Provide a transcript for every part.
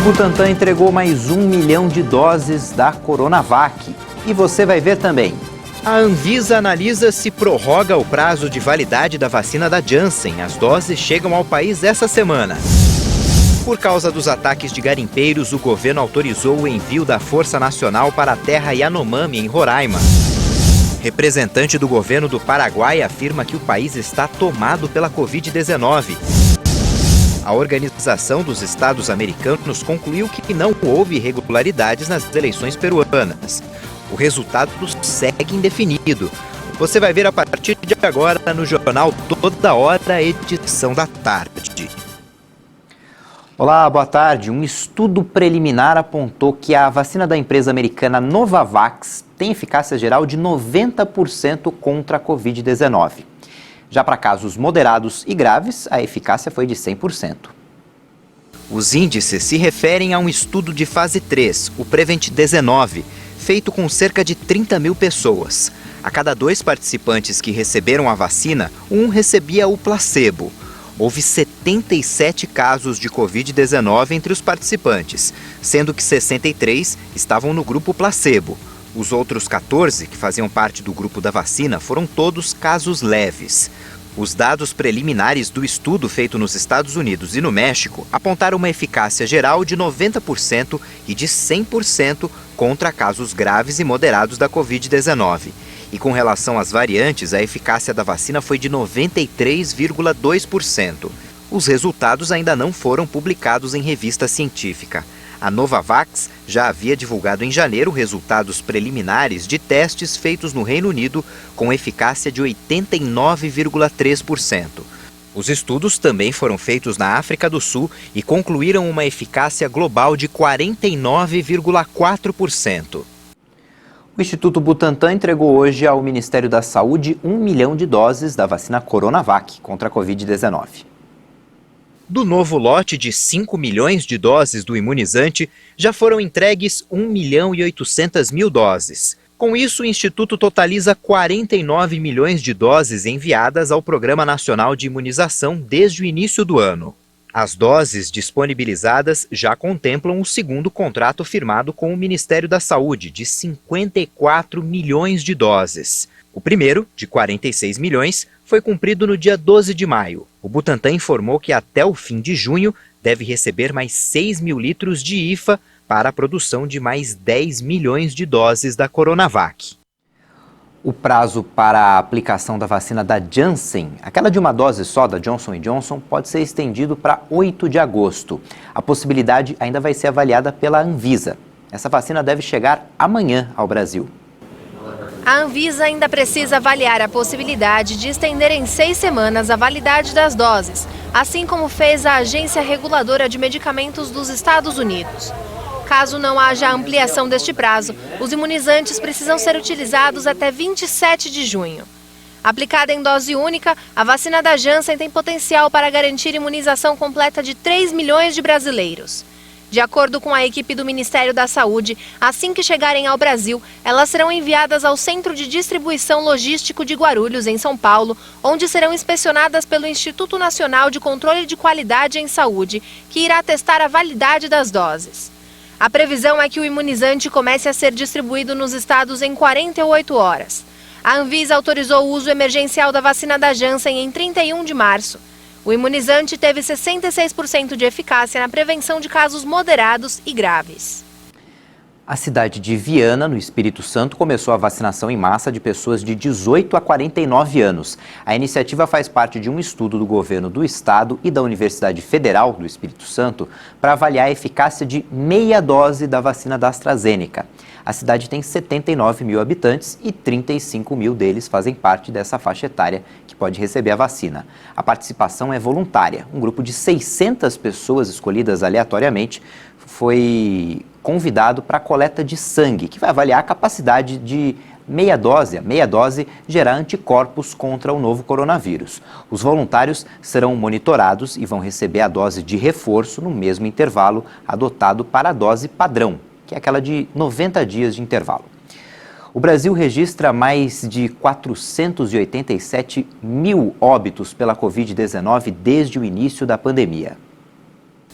Butantan entregou mais 1 milhão de doses da Coronavac. E você vai ver também. A Anvisa analisa se prorroga o prazo de validade da vacina da Janssen. As doses chegam ao país essa semana. Por causa dos ataques de garimpeiros, o governo autorizou o envio da Força Nacional para a terra Yanomami, em Roraima. Representante do governo do Paraguai afirma que o país está tomado pela Covid-19. A Organização dos Estados Americanos concluiu que não houve irregularidades nas eleições peruanas. O resultado segue indefinido. Você vai ver a partir de agora no Jornal Toda Hora, edição da tarde. Olá, boa tarde. Um estudo preliminar apontou que a vacina da empresa americana Novavax tem eficácia geral de 90% contra a Covid-19. Já para casos moderados e graves, a eficácia foi de 100%. Os índices se referem a um estudo de fase 3, o Prevent-19, feito com cerca de 30 mil pessoas. A cada 2 participantes que receberam a vacina, um recebia o placebo. Houve 77 casos de Covid-19 entre os participantes, sendo que 63 estavam no grupo placebo. Os outros 14, que faziam parte do grupo da vacina, foram todos casos leves. Os dados preliminares do estudo feito nos Estados Unidos e no México apontaram uma eficácia geral de 90% e de 100% contra casos graves e moderados da Covid-19. E com relação às variantes, a eficácia da vacina foi de 93,2%. Os resultados ainda não foram publicados em revista científica. A Novavax já havia divulgado em janeiro resultados preliminares de testes feitos no Reino Unido com eficácia de 89,3%. Os estudos também foram feitos na África do Sul e concluíram uma eficácia global de 49,4%. O Instituto Butantan entregou hoje ao Ministério da Saúde 1 milhão de doses da vacina Coronavac contra a Covid-19. Do novo lote de 5 milhões de doses do imunizante, já foram entregues 1 milhão e 800 mil doses. Com isso, o Instituto totaliza 49 milhões de doses enviadas ao Programa Nacional de Imunização desde o início do ano. As doses disponibilizadas já contemplam o segundo contrato firmado com o Ministério da Saúde, de 54 milhões de doses. O primeiro, de 46 milhões, foi cumprido no dia 12 de maio. O Butantan informou que até o fim de junho deve receber mais 6 mil litros de IFA para a produção de mais 10 milhões de doses da Coronavac. O prazo para a aplicação da vacina da Janssen, aquela de uma dose só da Johnson & Johnson, pode ser estendido para 8 de agosto. A possibilidade ainda vai ser avaliada pela Anvisa. Essa vacina deve chegar amanhã ao Brasil. A Anvisa ainda precisa avaliar a possibilidade de estender em 6 semanas a validade das doses, assim como fez a Agência Reguladora de Medicamentos dos Estados Unidos. Caso não haja ampliação deste prazo, os imunizantes precisam ser utilizados até 27 de junho. Aplicada em dose única, a vacina da Janssen tem potencial para garantir imunização completa de 3 milhões de brasileiros. De acordo com a equipe do Ministério da Saúde, assim que chegarem ao Brasil, elas serão enviadas ao Centro de Distribuição Logístico de Guarulhos, em São Paulo, onde serão inspecionadas pelo Instituto Nacional de Controle de Qualidade em Saúde, que irá testar a validade das doses. A previsão é que o imunizante comece a ser distribuído nos estados em 48 horas. A Anvisa autorizou o uso emergencial da vacina da Janssen em 31 de março. O imunizante teve 66% de eficácia na prevenção de casos moderados e graves. A cidade de Viana, no Espírito Santo, começou a vacinação em massa de pessoas de 18 a 49 anos. A iniciativa faz parte de um estudo do governo do estado e da Universidade Federal do Espírito Santo para avaliar a eficácia de meia dose da vacina da AstraZeneca. A cidade tem 79 mil habitantes e 35 mil deles fazem parte dessa faixa etária que pode receber a vacina. A participação é voluntária. Um grupo de 600 pessoas escolhidas aleatoriamente foi convidado para a coleta de sangue, que vai avaliar a capacidade de meia dose gerar anticorpos contra o novo coronavírus. Os voluntários serão monitorados e vão receber a dose de reforço no mesmo intervalo adotado para a dose padrão, que é aquela de 90 dias de intervalo. O Brasil registra mais de 487 mil óbitos pela Covid-19 desde o início da pandemia.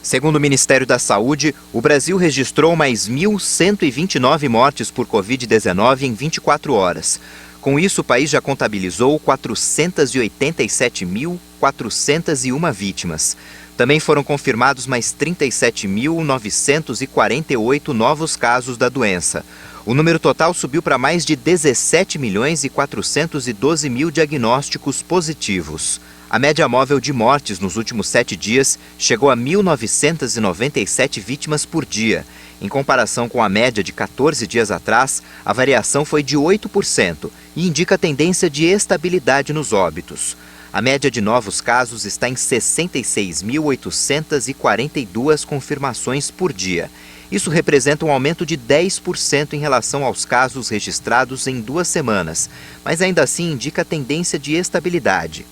Segundo o Ministério da Saúde, o Brasil registrou mais 1.129 mortes por Covid-19 em 24 horas. Com isso, o país já contabilizou 487.401 vítimas. Também foram confirmados mais 37.948 novos casos da doença. O número total subiu para mais de 17.412.000 diagnósticos positivos. A média móvel de mortes nos últimos 7 dias chegou a 1.997 vítimas por dia. Em comparação com a média de 14 dias atrás, a variação foi de 8% e indica tendência de estabilidade nos óbitos. A média de novos casos está em 66.842 confirmações por dia. Isso representa um aumento de 10% em relação aos casos registrados em 2 semanas, mas ainda assim indica tendência de estabilidade.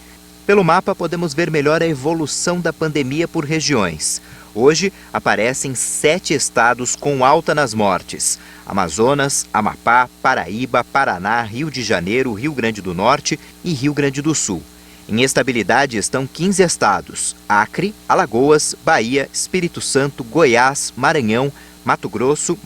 Pelo mapa, podemos ver melhor a evolução da pandemia por regiões. Hoje, aparecem 7 estados com alta nas mortes: Amazonas, Amapá, Paraíba, Paraná, Rio de Janeiro, Rio Grande do Norte e Rio Grande do Sul. Em estabilidade estão 15 estados: Acre, Alagoas, Bahia, Espírito Santo, Goiás, Maranhão, Mato Grosso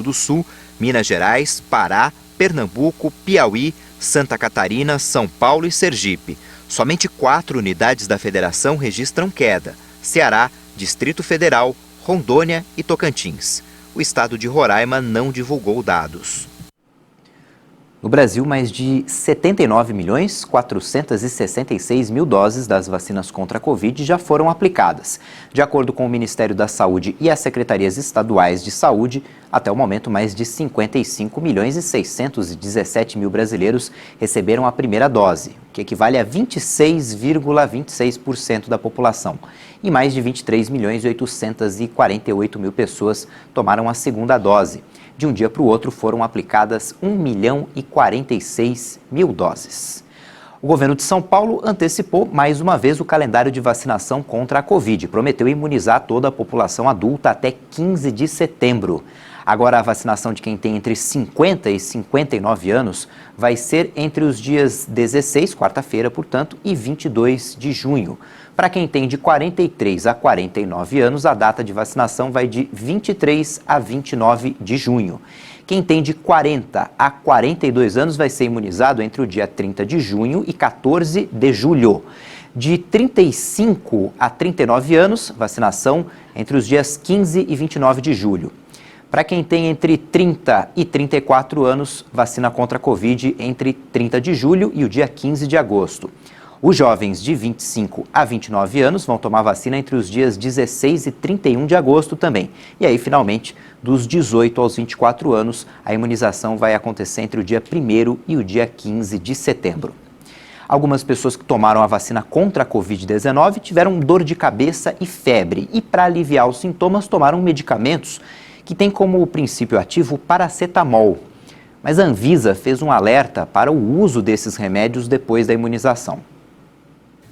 do Sul, Minas Gerais, Pará, Pernambuco, Piauí, Santa Catarina, São Paulo e Sergipe. Somente 4 unidades da federação registram queda: Ceará, Distrito Federal, Rondônia e Tocantins. O estado de Roraima não divulgou dados. No Brasil, mais de 79.466.000 doses das vacinas contra a Covid já foram aplicadas. De acordo com o Ministério da Saúde e as secretarias estaduais de saúde, até o momento, mais de 55.617.000 brasileiros receberam a primeira dose, o que equivale a 26,26% da população. E mais de 23.848.000 pessoas tomaram a segunda dose. De um dia para o outro, foram aplicadas 1.046.000 doses. O governo de São Paulo antecipou mais uma vez o calendário de vacinação contra a Covid. Prometeu imunizar toda a população adulta até 15 de setembro. Agora, a vacinação de quem tem entre 50 e 59 anos vai ser entre os dias 16, quarta-feira, portanto, e 22 de junho. Para quem tem de 43 a 49 anos, a data de vacinação vai de 23 a 29 de junho. Quem tem de 40 a 42 anos vai ser imunizado entre o dia 30 de junho e 14 de julho. De 35 a 39 anos, vacinação entre os dias 15 e 29 de julho. Para quem tem entre 30 e 34 anos, vacina contra a Covid entre 30 de julho e o dia 15 de agosto. Os jovens de 25 a 29 anos vão tomar vacina entre os dias 16 e 31 de agosto também. E aí, finalmente, dos 18 aos 24 anos, a imunização vai acontecer entre o dia 1º e o dia 15 de setembro. Algumas pessoas que tomaram a vacina contra a Covid-19 tiveram dor de cabeça e febre. E para aliviar os sintomas, tomaram medicamentos que têm como princípio ativo o paracetamol. Mas a Anvisa fez um alerta para o uso desses remédios depois da imunização.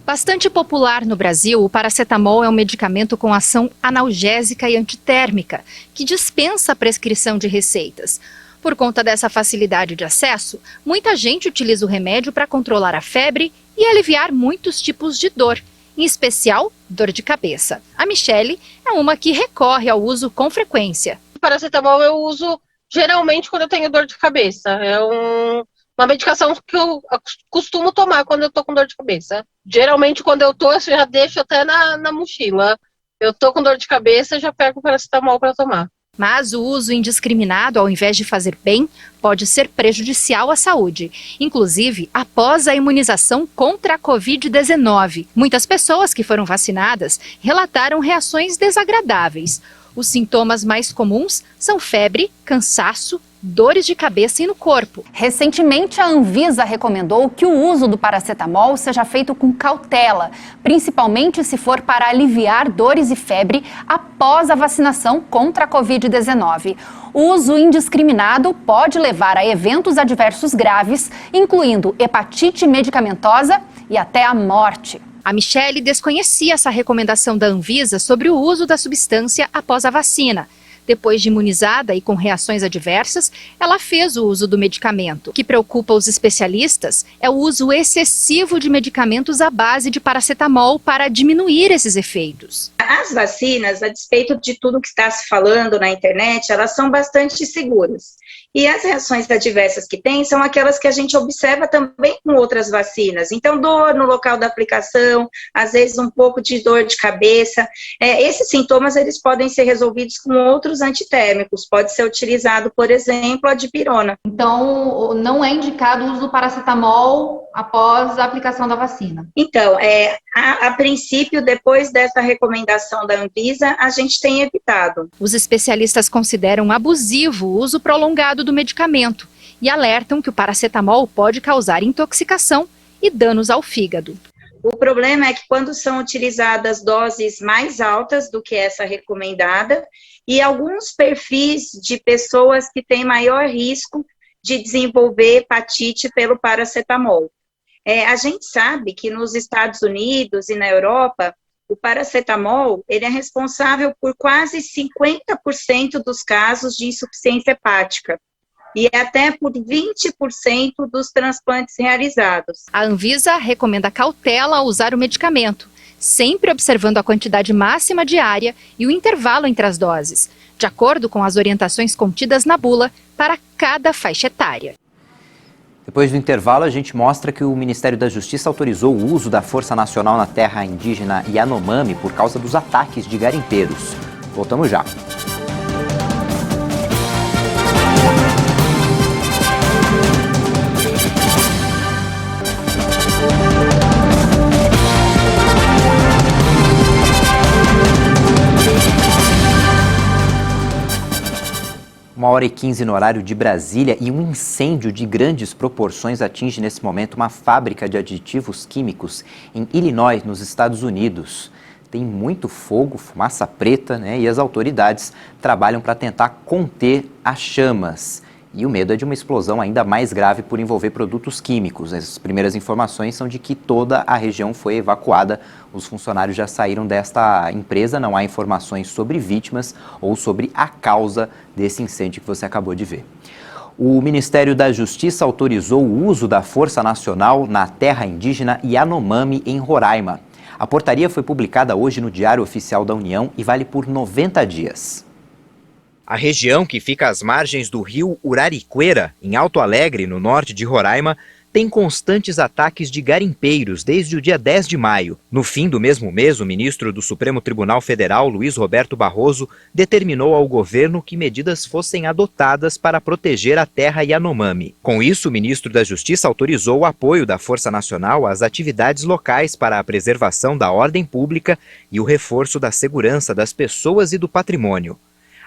Bastante popular no Brasil, o paracetamol é um medicamento com ação analgésica e antitérmica, que dispensa a prescrição de receitas. Por conta dessa facilidade de acesso, muita gente utiliza o remédio para controlar a febre e aliviar muitos tipos de dor, em especial dor de cabeça. A Michele é uma que recorre ao uso com frequência. O paracetamol eu uso geralmente quando eu tenho dor de cabeça. É uma medicação que eu costumo tomar quando eu tô com dor de cabeça. Geralmente quando eu já deixo até na mochila. Eu tô com dor de cabeça, já pego o paracetamol para tomar. Mas o uso indiscriminado, ao invés de fazer bem, pode ser prejudicial à saúde. Inclusive, após a imunização contra a Covid-19. Muitas pessoas que foram vacinadas relataram reações desagradáveis. Os sintomas mais comuns são febre, cansaço, dores de cabeça e no corpo. Recentemente, a Anvisa recomendou que o uso do paracetamol seja feito com cautela, principalmente se for para aliviar dores e febre após a vacinação contra a Covid-19. O uso indiscriminado pode levar a eventos adversos graves, incluindo hepatite medicamentosa e até a morte. A Michele desconhecia essa recomendação da Anvisa sobre o uso da substância após a vacina. Depois de imunizada e com reações adversas, ela fez o uso do medicamento. O que preocupa os especialistas é o uso excessivo de medicamentos à base de paracetamol para diminuir esses efeitos. As vacinas, a despeito de tudo que está se falando na internet, elas são bastante seguras. E as reações adversas que tem são aquelas que a gente observa também com outras vacinas. Então, dor no local da aplicação, às vezes um pouco de dor de cabeça. Esses sintomas, eles podem ser resolvidos com outros antitérmicos. Pode ser utilizado, por exemplo, a dipirona. Então, não é indicado o uso do paracetamol após a aplicação da vacina? Então, a princípio, depois dessa recomendação da Anvisa, a gente tem evitado. Os especialistas consideram abusivo o uso prolongado do medicamento e alertam que o paracetamol pode causar intoxicação e danos ao fígado. O problema é que quando são utilizadas doses mais altas do que essa recomendada e alguns perfis de pessoas que têm maior risco de desenvolver hepatite pelo paracetamol. A gente sabe que nos Estados Unidos e na Europa, o paracetamol ele é responsável por quase 50% dos casos de insuficiência hepática e até por 20% dos transplantes realizados. A Anvisa recomenda cautela ao usar o medicamento, sempre observando a quantidade máxima diária e o intervalo entre as doses, de acordo com as orientações contidas na bula para cada faixa etária. Depois do intervalo, a gente mostra que o Ministério da Justiça autorizou o uso da Força Nacional na terra indígena Yanomami por causa dos ataques de garimpeiros. Voltamos já. Uma hora e 15 no horário de Brasília e um incêndio de grandes proporções atinge nesse momento uma fábrica de aditivos químicos em Illinois, nos Estados Unidos. Tem muito fogo, fumaça preta, né? E as autoridades trabalham para tentar conter as chamas. E o medo é de uma explosão ainda mais grave por envolver produtos químicos. As primeiras informações são de que toda a região foi evacuada. Os funcionários já saíram desta empresa, não há informações sobre vítimas ou sobre a causa desse incêndio que você acabou de ver. O Ministério da Justiça autorizou o uso da Força Nacional na terra indígena Yanomami, em Roraima. A portaria foi publicada hoje no Diário Oficial da União e vale por 90 dias. A região, que fica às margens do rio Uraricuera, em Alto Alegre, no norte de Roraima, tem constantes ataques de garimpeiros desde o dia 10 de maio. No fim do mesmo mês, o ministro do Supremo Tribunal Federal, Luiz Roberto Barroso, determinou ao governo que medidas fossem adotadas para proteger a terra Yanomami. Com isso, o ministro da Justiça autorizou o apoio da Força Nacional às atividades locais para a preservação da ordem pública e o reforço da segurança das pessoas e do patrimônio.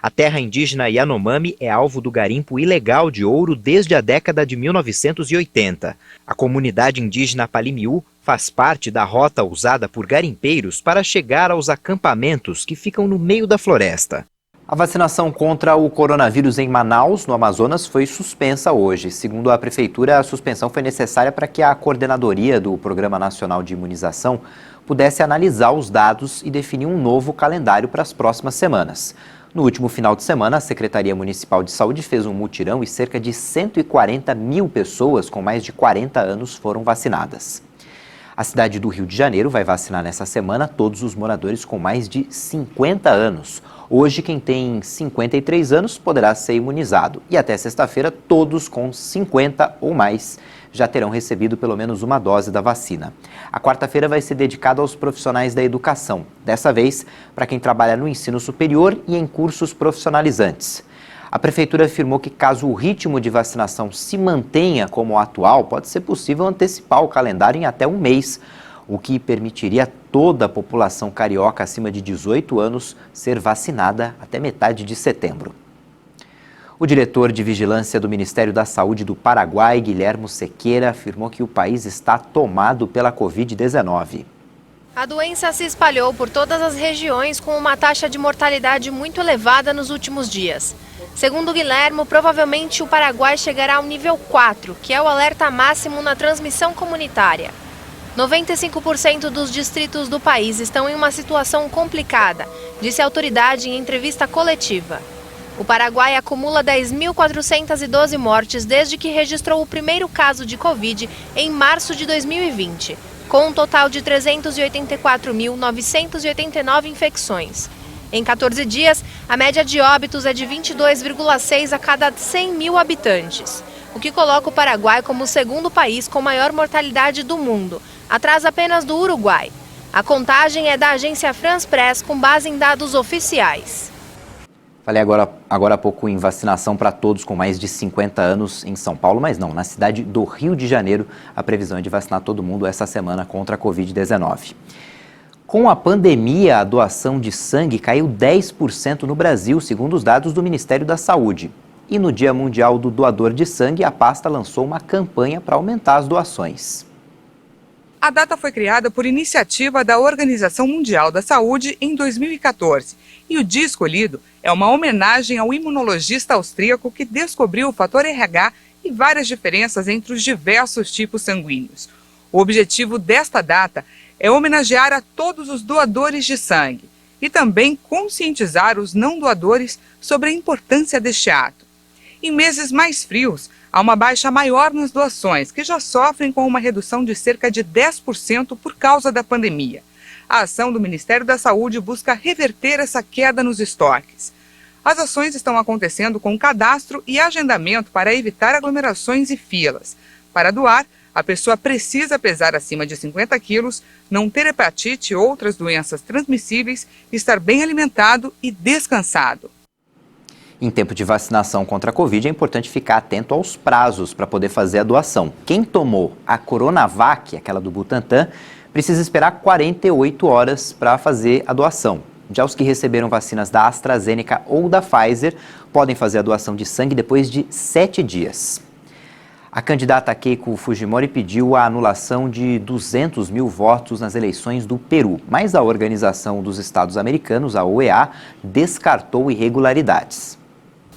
A terra indígena Yanomami é alvo do garimpo ilegal de ouro desde a década de 1980. A comunidade indígena Palimiú faz parte da rota usada por garimpeiros para chegar aos acampamentos que ficam no meio da floresta. A vacinação contra o coronavírus em Manaus, no Amazonas, foi suspensa hoje. Segundo a Prefeitura, a suspensão foi necessária para que a coordenadoria do Programa Nacional de Imunização pudesse analisar os dados e definir um novo calendário para as próximas semanas. No último final de semana, a Secretaria Municipal de Saúde fez um mutirão e cerca de 140 mil pessoas com mais de 40 anos foram vacinadas. A cidade do Rio de Janeiro vai vacinar nessa semana todos os moradores com mais de 50 anos. Hoje, quem tem 53 anos poderá ser imunizado e até sexta-feira todos com 50 ou mais já terão recebido pelo menos uma dose da vacina. A quarta-feira vai ser dedicada aos profissionais da educação, dessa vez para quem trabalha no ensino superior e em cursos profissionalizantes. A Prefeitura afirmou que caso o ritmo de vacinação se mantenha como o atual, pode ser possível antecipar o calendário em até um mês, o que permitiria toda a população carioca acima de 18 anos ser vacinada até metade de setembro. O diretor de Vigilância do Ministério da Saúde do Paraguai, Guilhermo Sequeira, afirmou que o país está tomado pela Covid-19. A doença se espalhou por todas as regiões com uma taxa de mortalidade muito elevada nos últimos dias. Segundo Guilhermo, provavelmente o Paraguai chegará ao nível 4, que é o alerta máximo na transmissão comunitária. 95% dos distritos do país estão em uma situação complicada, disse a autoridade em entrevista coletiva. O Paraguai acumula 10.412 mortes desde que registrou o primeiro caso de Covid em março de 2020, com um total de 384.989 infecções. Em 14 dias, a média de óbitos é de 22,6 a cada 100 mil habitantes, o que coloca o Paraguai como o segundo país com maior mortalidade do mundo, atrás apenas do Uruguai. A contagem é da agência France Press com base em dados oficiais. Falei agora há pouco em vacinação para todos com mais de 50 anos em São Paulo, mas não, na cidade do Rio de Janeiro, a previsão é de vacinar todo mundo essa semana contra a Covid-19. Com a pandemia, a doação de sangue caiu 10% no Brasil, segundo os dados do Ministério da Saúde. E no Dia Mundial do Doador de Sangue, a pasta lançou uma campanha para aumentar as doações. A data foi criada por iniciativa da Organização Mundial da Saúde em 2014 e o dia escolhido é uma homenagem ao imunologista austríaco que descobriu o fator RH e várias diferenças entre os diversos tipos sanguíneos. O objetivo desta data é homenagear a todos os doadores de sangue e também conscientizar os não doadores sobre a importância deste ato. Em meses mais frios, há uma baixa maior nas doações, que já sofrem com uma redução de cerca de 10% por causa da pandemia. A ação do Ministério da Saúde busca reverter essa queda nos estoques. As ações estão acontecendo com cadastro e agendamento para evitar aglomerações e filas. Para doar, a pessoa precisa pesar acima de 50 quilos, não ter hepatite e outras doenças transmissíveis, estar bem alimentado e descansado. Em tempo de vacinação contra a Covid, é importante ficar atento aos prazos para poder fazer a doação. Quem tomou a Coronavac, aquela do Butantan, precisa esperar 48 horas para fazer a doação. Já os que receberam vacinas da AstraZeneca ou da Pfizer podem fazer a doação de sangue depois de 7 dias. A candidata Keiko Fujimori pediu a anulação de 200 mil votos nas eleições do Peru, mas a Organização dos Estados Americanos, a OEA, descartou irregularidades.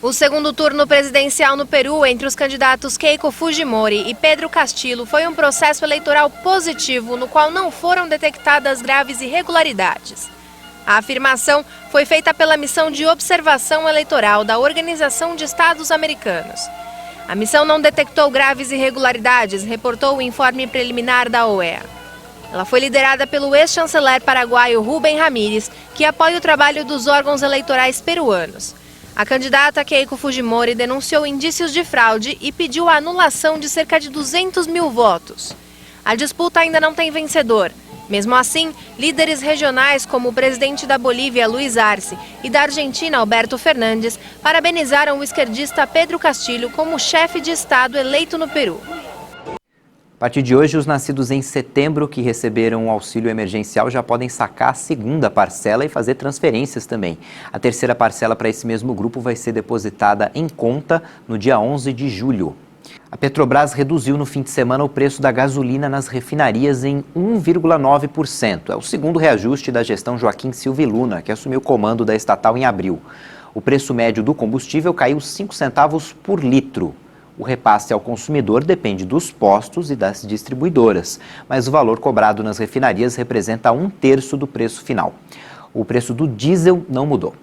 O segundo turno presidencial no Peru entre os candidatos Keiko Fujimori e Pedro Castillo foi um processo eleitoral positivo no qual não foram detectadas graves irregularidades. A afirmação foi feita pela missão de observação eleitoral da Organização de Estados Americanos. A missão não detectou graves irregularidades, reportou o informe preliminar da OEA. Ela foi liderada pelo ex-chanceler paraguaio Rubem Ramírez, que apoia o trabalho dos órgãos eleitorais peruanos. A candidata Keiko Fujimori denunciou indícios de fraude e pediu a anulação de cerca de 200 mil votos. A disputa ainda não tem vencedor. Mesmo assim, líderes regionais como o presidente da Bolívia, Luiz Arce, e da Argentina, Alberto Fernandes, parabenizaram o esquerdista Pedro Castillo como chefe de Estado eleito no Peru. A partir de hoje, os nascidos em setembro que receberam o auxílio emergencial já podem sacar a segunda parcela e fazer transferências também. A terceira parcela para esse mesmo grupo vai ser depositada em conta no dia 11 de julho. A Petrobras reduziu no fim de semana o preço da gasolina nas refinarias em 1,9%. É o segundo reajuste da gestão Joaquim Silva e Luna, que assumiu o comando da estatal em abril. O preço médio do combustível caiu 5 centavos por litro. O repasse ao consumidor depende dos postos e das distribuidoras, mas o valor cobrado nas refinarias representa 1/3 do preço final. O preço do diesel não mudou.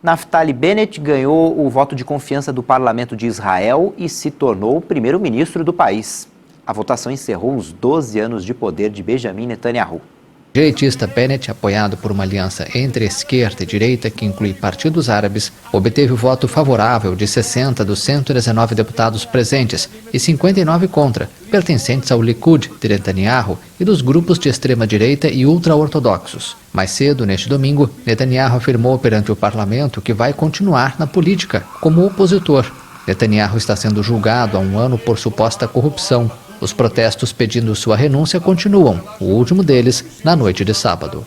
Naftali Bennett ganhou o voto de confiança do Parlamento de Israel e se tornou o primeiro-ministro do país. A votação encerrou os 12 anos de poder de Benjamin Netanyahu. O direitista Bennett, apoiado por uma aliança entre esquerda e direita que inclui partidos árabes, obteve o voto favorável de 60 dos 119 deputados presentes e 59 contra, pertencentes ao Likud de Netanyahu e dos grupos de extrema-direita e ultra-ortodoxos. Mais cedo, neste domingo, Netanyahu afirmou perante o parlamento que vai continuar na política como opositor. Netanyahu está sendo julgado há um ano por suposta corrupção. Os protestos pedindo sua renúncia continuam, o último deles na noite de sábado.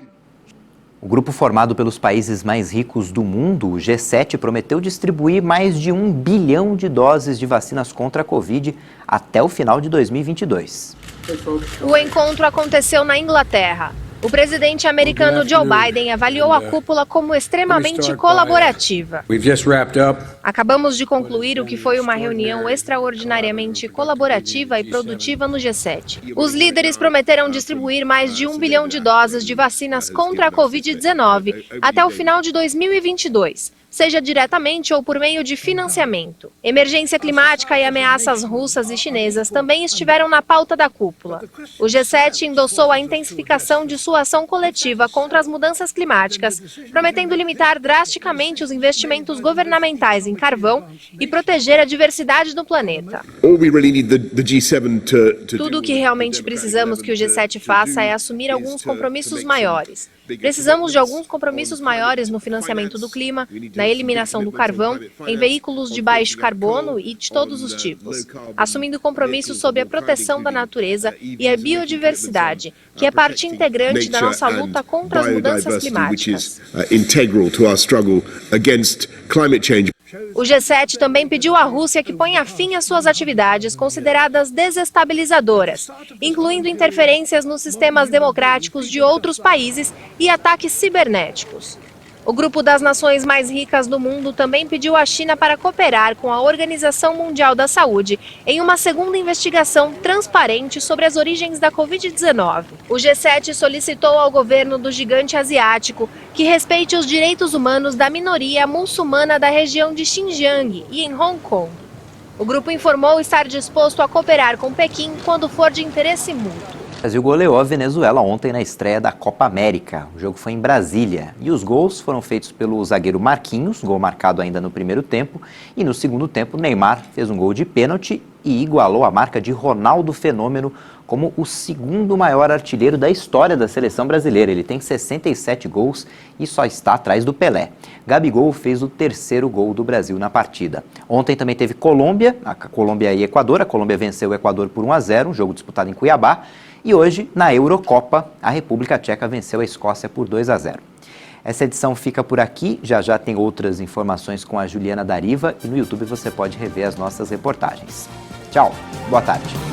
O grupo formado pelos países mais ricos do mundo, o G7, prometeu distribuir mais de 1 bilhão de doses de vacinas contra a Covid até o final de 2022. O encontro aconteceu na Inglaterra. O presidente americano Joe Biden avaliou a cúpula como extremamente colaborativa. Acabamos de concluir o que foi uma reunião extraordinariamente colaborativa e produtiva no G7. Os líderes prometeram distribuir mais de 1 bilhão de doses de vacinas contra a Covid-19 até o final de 2022, seja diretamente ou por meio de financiamento. Emergência climática e ameaças russas e chinesas também estiveram na pauta da cúpula. O G7 endossou a intensificação de sua ação coletiva contra as mudanças climáticas, prometendo limitar drasticamente os investimentos governamentais em carvão e proteger a diversidade do planeta. Tudo o que realmente precisamos que o G7 faça é assumir alguns compromissos maiores. Precisamos de alguns compromissos maiores no financiamento do clima, na eliminação do carvão, em veículos de baixo carbono e de todos os tipos, assumindo compromissos sobre a proteção da natureza e a biodiversidade, que é parte integrante da nossa luta contra as mudanças climáticas. O G7 também pediu à Rússia que ponha fim às suas atividades consideradas desestabilizadoras, incluindo interferências nos sistemas democráticos de outros países e ataques cibernéticos. O grupo das nações mais ricas do mundo também pediu à China para cooperar com a Organização Mundial da Saúde em uma segunda investigação transparente sobre as origens da Covid-19. O G7 solicitou ao governo do gigante asiático que respeite os direitos humanos da minoria muçulmana da região de Xinjiang e em Hong Kong. O grupo informou estar disposto a cooperar com Pequim quando for de interesse mútuo. O Brasil goleou a Venezuela ontem na estreia da Copa América. O jogo foi em Brasília e os gols foram feitos pelo zagueiro Marquinhos, gol marcado ainda no primeiro tempo, e no segundo tempo Neymar fez um gol de pênalti e igualou a marca de Ronaldo Fenômeno como o segundo maior artilheiro da história da seleção brasileira. Ele tem 67 gols e só está atrás do Pelé. Gabigol fez o terceiro gol do Brasil na partida. Ontem também teve Colômbia e Equador. A Colômbia venceu o Equador por 1-0, um jogo disputado em Cuiabá. E hoje, na Eurocopa, a República Tcheca venceu a Escócia por 2-0. Essa edição fica por aqui. Já tem outras informações com a Juliana Dariva e no YouTube você pode rever as nossas reportagens. Tchau, boa tarde.